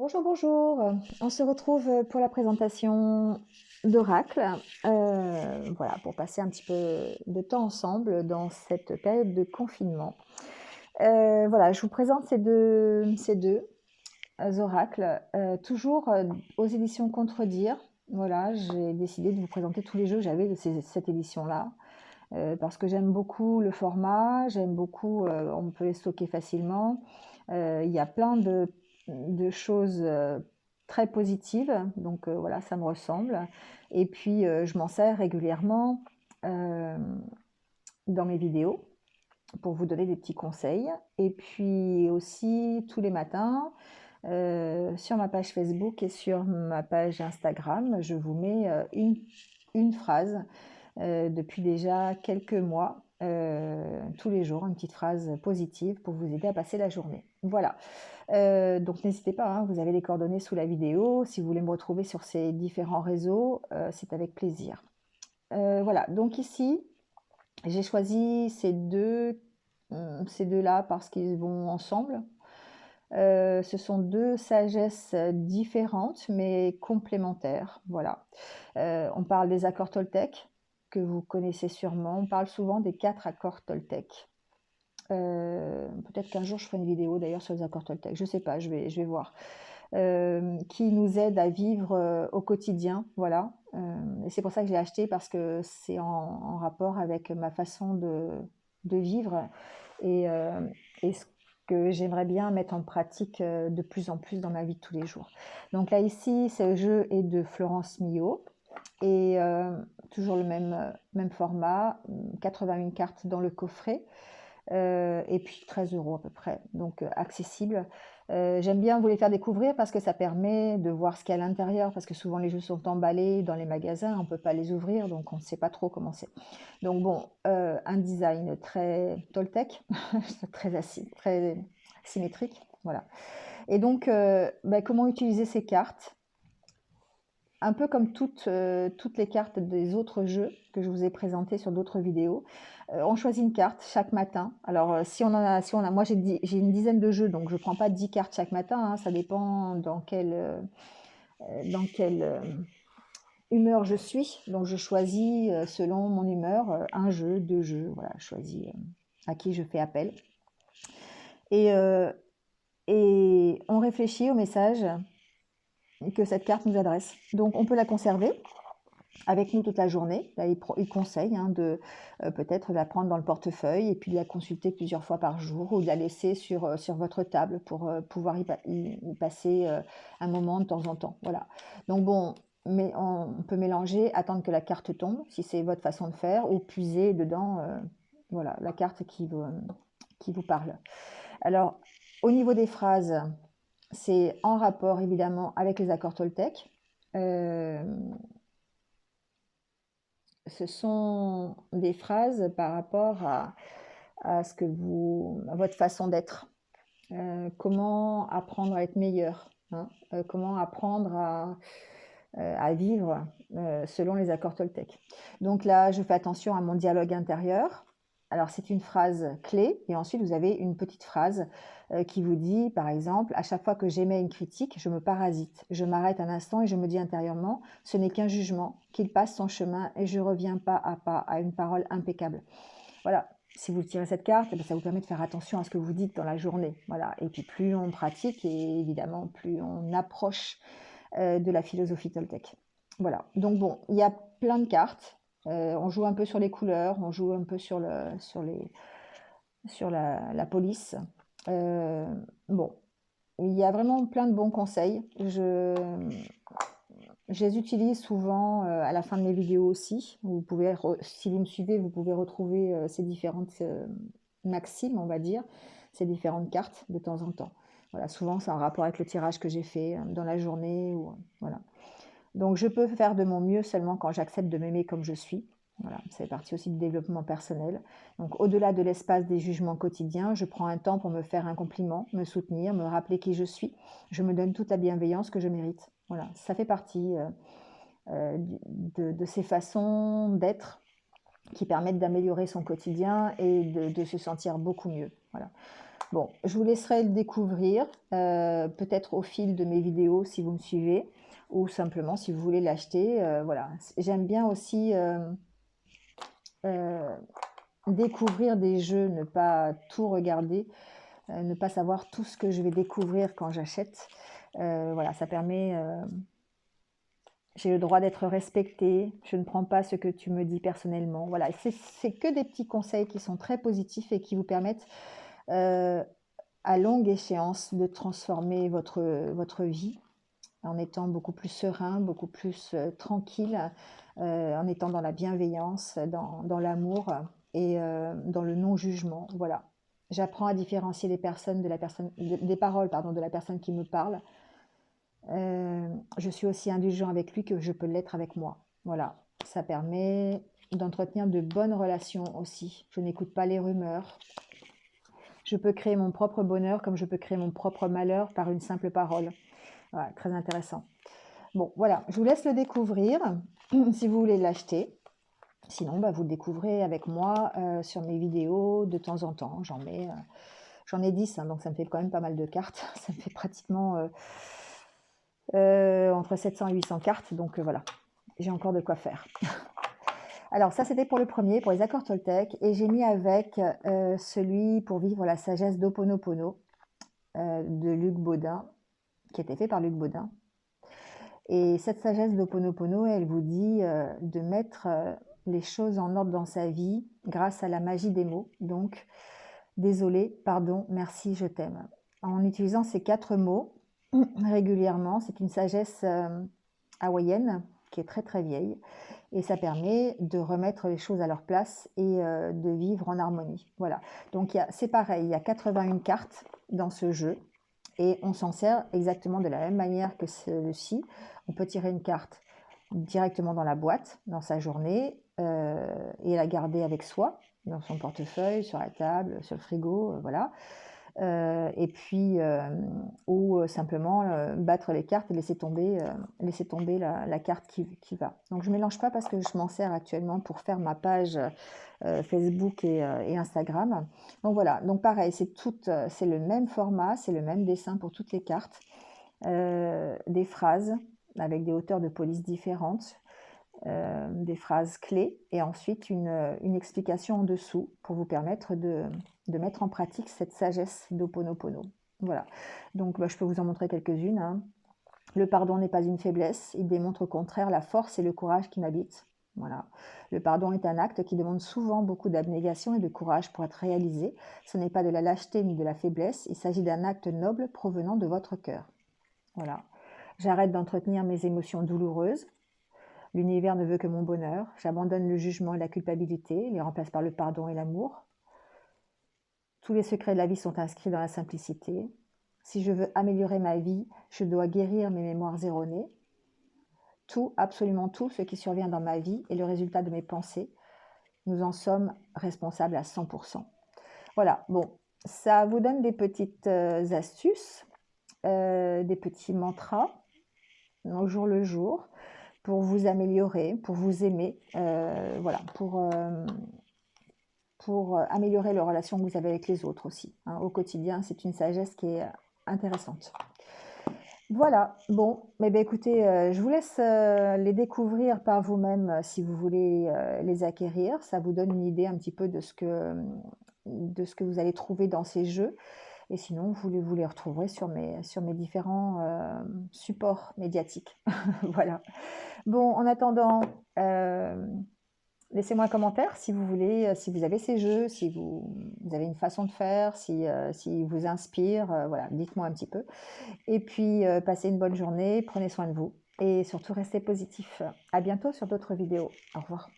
Bonjour, bonjour. On se retrouve pour la présentation d'Oracle. Voilà, pour passer un petit peu de temps ensemble dans cette période de confinement. Voilà, je vous présente ces deux oracles, toujours aux éditions Contredire. Voilà, j'ai décidé de vous présenter tous les jeux que j'avais de cette édition-là, parce que j'aime beaucoup le format, j'aime beaucoup, on peut les stocker facilement. Il y a plein de choses très positives, donc voilà, ça me ressemble. Et puis, je m'en sers régulièrement euh, dans mes vidéos pour vous donner des petits conseils. Et puis aussi, tous les matins, sur ma page Facebook et sur ma page Instagram, je vous mets une phrase depuis déjà quelques mois, tous les jours, une petite phrase positive pour vous aider à passer la journée. Voilà. Donc n'hésitez pas, hein, vous avez les coordonnées sous la vidéo. Si vous voulez me retrouver sur ces différents réseaux, c'est avec plaisir. Voilà, donc ici, j'ai choisi ces deux-là parce qu'ils vont ensemble. Ce sont deux sagesses différentes mais complémentaires. Voilà. On parle des accords Toltec que vous connaissez sûrement. On parle souvent des 4 accords Toltec. Peut-être qu'un jour je ferai une vidéo d'ailleurs sur les accords Toltec. Je ne sais pas, je vais voir. Qui nous aident à vivre au quotidien. Voilà. Et c'est pour ça que j'ai acheté parce que c'est en rapport avec ma façon de vivre et ce que j'aimerais bien mettre en pratique de plus en plus dans ma vie de tous les jours. Donc là ici, ce jeu est de Florence Millot et toujours le même format, 81 cartes dans le coffret. Et puis 13 € à peu près, donc accessible. J'aime bien vous les faire découvrir parce que ça permet de voir ce qu'il y a à l'intérieur, parce que souvent les jeux sont emballés dans les magasins, on ne peut pas les ouvrir, donc on ne sait pas trop comment c'est. Donc bon, un design très Toltec, très symétrique, voilà. Et donc, comment utiliser ces cartes? Un peu comme toutes les cartes des autres jeux que je vous ai présentés sur d'autres vidéos. On choisit une carte chaque matin. Alors, moi j'ai une dizaine de jeux, donc je ne prends pas 10 cartes chaque matin, hein, ça dépend dans quelle humeur je suis. Donc, je choisis selon mon humeur un jeu, deux jeux, voilà, je choisis à qui je fais appel. Et, euh, et on réfléchit au message que cette carte nous adresse. Donc, on peut la conserver avec nous toute la journée. Là, il conseille de peut-être la prendre dans le portefeuille et puis de la consulter plusieurs fois par jour ou de la laisser sur votre table pour pouvoir y passer un moment de temps en temps. Voilà. Donc bon, mais on peut mélanger, attendre que la carte tombe, si c'est votre façon de faire, ou puiser dedans voilà, la carte qui vous parle. Alors, au niveau des phrases, c'est en rapport évidemment avec les accords Toltec. Euh, Ce sont des phrases par rapport à à votre façon d'être. Comment apprendre à être meilleur, hein, comment apprendre à vivre selon les accords Toltec. Donc là, je fais attention à mon dialogue intérieur. Alors, c'est une phrase clé, et ensuite, vous avez une petite phrase qui vous dit, par exemple, à chaque fois que j'émets une critique, je me parasite. Je m'arrête un instant et je me dis intérieurement, ce n'est qu'un jugement, qu'il passe son chemin et je reviens pas à une parole impeccable. Voilà, si vous tirez cette carte, ça vous permet de faire attention à ce que vous dites dans la journée. Voilà. Et puis plus on pratique, et évidemment, plus on approche de la philosophie Toltec. Voilà. Donc bon, il y a plein de cartes. On joue un peu sur les couleurs, on joue un peu sur la police. Euh, bon, il y a vraiment plein de bons conseils. Je les utilise souvent à la fin de mes vidéos aussi. Si vous me suivez, vous pouvez retrouver ces différentes maximes, on va dire, ces différentes cartes de temps en temps. Voilà, souvent, c'est en rapport avec le tirage que j'ai fait dans la journée. Voilà. Donc, je peux faire de mon mieux seulement quand j'accepte de m'aimer comme je suis. Voilà, ça fait partie aussi du développement personnel. Donc, au-delà de l'espace des jugements quotidiens, je prends un temps pour me faire un compliment, me soutenir, me rappeler qui je suis. Je me donne toute la bienveillance que je mérite. Voilà, ça fait partie de ces façons d'être qui permettent d'améliorer son quotidien et de se sentir beaucoup mieux. Voilà. Bon, je vous laisserai le découvrir, peut-être au fil de mes vidéos si vous me suivez, ou simplement si vous voulez l'acheter. Voilà. J'aime bien aussi euh, découvrir des jeux, ne pas tout regarder, ne pas savoir tout ce que je vais découvrir quand j'achète. Voilà, ça permet... j'ai le droit d'être respectée, je ne prends pas ce que tu me dis personnellement. Voilà, c'est que des petits conseils qui sont très positifs et qui vous permettent euh, à longue échéance de transformer votre vie en étant beaucoup plus serein, beaucoup plus tranquille, en étant dans la bienveillance, dans l'amour et dans le non-jugement. Voilà. J'apprends à différencier les personnes de la personne, des paroles pardon, de la personne qui me parle. Je suis aussi indulgent avec lui que je peux l'être avec moi. Voilà. Ça permet d'entretenir de bonnes relations aussi. Je n'écoute pas les rumeurs. Je peux créer mon propre bonheur comme je peux créer mon propre malheur par une simple parole. Voilà, très intéressant. Bon, voilà, je vous laisse le découvrir si vous voulez l'acheter. Sinon, bah, vous le découvrez avec moi sur mes vidéos de temps en temps. J'en ai 10, hein, donc ça me fait quand même pas mal de cartes. Ça me fait pratiquement entre 700 et 800 cartes. Donc voilà, j'ai encore de quoi faire. Alors ça, c'était pour le premier, pour les accords Toltec. Et j'ai mis avec celui pour vivre la sagesse d'Ho'oponopono de Luc Baudin, qui a été fait par Luc Baudin. Et cette sagesse d'Ho'oponopono, elle vous dit de mettre les choses en ordre dans sa vie grâce à la magie des mots. Donc, désolé, pardon, merci, je t'aime. En utilisant ces 4 mots régulièrement, c'est une sagesse hawaïenne qui est très très vieille. Et ça permet de remettre les choses à leur place et de vivre en harmonie. Voilà. Donc, c'est pareil, il y a 81 cartes dans ce jeu. Et on s'en sert exactement de la même manière que celui-ci. On peut tirer une carte directement dans la boîte, dans sa journée, et la garder avec soi, dans son portefeuille, sur la table, sur le frigo, voilà. Et puis, ou simplement battre les cartes et laisser tomber la carte qui va. Donc, je ne mélange pas parce que je m'en sers actuellement pour faire ma page Facebook et Instagram. Donc voilà, donc pareil, c'est le même format, c'est le même dessin pour toutes les cartes, des phrases avec des hauteurs de police différentes, des phrases clés et ensuite une explication en dessous pour vous permettre de mettre en pratique cette sagesse d'Ho'oponopono. Voilà, donc je peux vous en montrer quelques-unes. Hein. Le pardon n'est pas une faiblesse, il démontre au contraire la force et le courage qui m'habitent. Voilà. Le pardon est un acte qui demande souvent beaucoup d'abnégation et de courage pour être réalisé. Ce n'est pas de la lâcheté ni de la faiblesse, il s'agit d'un acte noble provenant de votre cœur. Voilà. J'arrête d'entretenir mes émotions douloureuses. L'univers ne veut que mon bonheur. J'abandonne le jugement et la culpabilité, les remplace par le pardon et l'amour. Tous les secrets de la vie sont inscrits dans la simplicité. Si je veux améliorer ma vie, je dois guérir mes mémoires erronées. Tout, absolument tout ce qui survient dans ma vie est le résultat de mes pensées. Nous en sommes responsables à 100%. Voilà, bon, ça vous donne des petites astuces, des petits mantras au jour le jour pour vous améliorer, pour vous aimer, voilà, pour améliorer les relations que vous avez avec les autres aussi. Hein, au quotidien, c'est une sagesse qui est intéressante. Voilà, bon, mais ben écoutez, je vous laisse les découvrir par vous-même si vous voulez les acquérir. Ça vous donne une idée un petit peu de ce que vous allez trouver dans ces jeux. Et sinon, vous les retrouverez sur mes différents supports médiatiques. Voilà. Bon, en attendant, laissez-moi un commentaire si vous voulez, si vous avez ces jeux, si vous avez une façon de faire, si vous inspire, voilà, dites-moi un petit peu. Et puis, passez une bonne journée, prenez soin de vous et surtout restez positif. À bientôt sur d'autres vidéos. Au revoir.